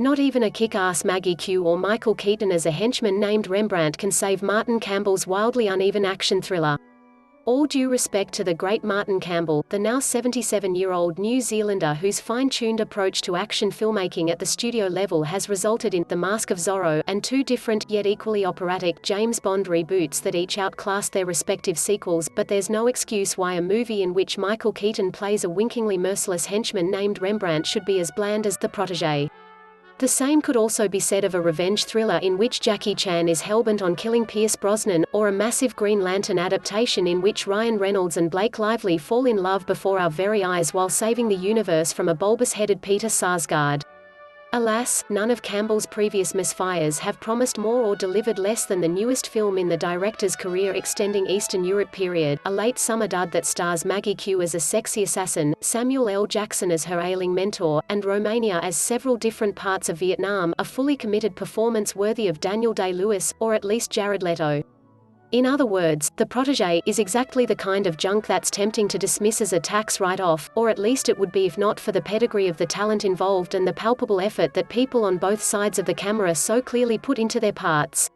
Not even a kick-ass Maggie Q or Michael Keaton as a henchman named Rembrandt can save Martin Campbell's wildly uneven action thriller. All due respect to the great Martin Campbell, the now 77-year-old New Zealander whose fine-tuned approach to action filmmaking at the studio level has resulted in The Mask of Zorro and two different, yet equally operatic, James Bond reboots that each outclassed their respective sequels, but there's no excuse why a movie in which Michael Keaton plays a winkingly merciless henchman named Rembrandt should be as bland as The Protégé. The same could also be said of a revenge thriller in which Jackie Chan is hellbent on killing Pierce Brosnan, or a massive Green Lantern adaptation in which Ryan Reynolds and Blake Lively fall in love before our very eyes while saving the universe from a bulbous-headed Peter Sarsgaard. Alas, none of Campbell's previous misfires have promised more or delivered less than the newest film in the director's career extending Eastern Europe period, a late summer dud that stars Maggie Q as a sexy assassin, Samuel L. Jackson as her ailing mentor, and Romania as several different parts of Vietnam, a fully committed performance worthy of Daniel Day-Lewis, or at least Jared Leto. In other words, The Protégé is exactly the kind of junk that's tempting to dismiss as a tax write-off, or at least it would be if not for the pedigree of the talent involved and the palpable effort that people on both sides of the camera so clearly put into their parts.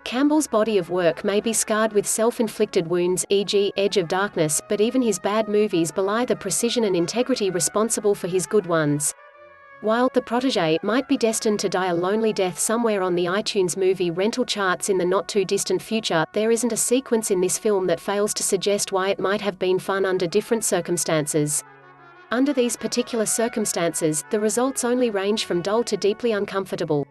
Campbell's body of work may be scarred with self-inflicted wounds, e.g., Edge of Darkness, but even his bad movies belie the precision and integrity responsible for his good ones. While The Protégé might be destined to die a lonely death somewhere on the iTunes movie rental charts in the not-too-distant future, there isn't a sequence in this film that fails to suggest why it might have been fun under different circumstances. Under these particular circumstances, the results only range from dull to deeply uncomfortable.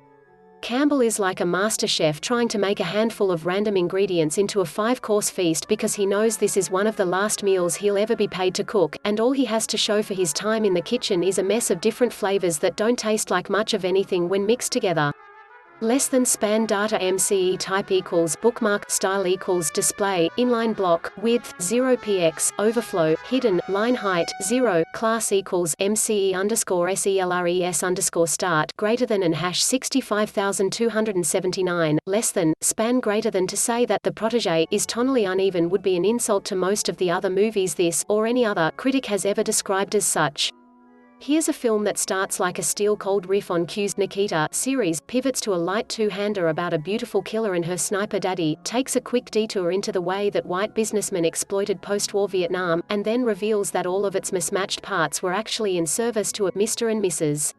Campbell is like a master chef trying to make a handful of random ingredients into a 5-course feast because he knows this is one of the last meals he'll ever be paid to cook, and all he has to show for his time in the kitchen is a mess of different flavors that don't taste like much of anything when mixed together. Less than span data-mce-type equals bookmark, style equals display, inline-block, width, 0px, overflow, hidden, line height, 0, class equals mce_selres_start, greater than and hash 65,279, less than, span greater than. To say that The Protégé is tonally uneven would be an insult to most of the other movies this, or any other, critic has ever described as such. Here's a film that starts like a steel-cold riff on Q's Nikita series, pivots to a light two-hander about a beautiful killer and her sniper daddy, takes a quick detour into the way that white businessmen exploited post-war Vietnam, and then reveals that all of its mismatched parts were actually in service to a Mr. and Mrs.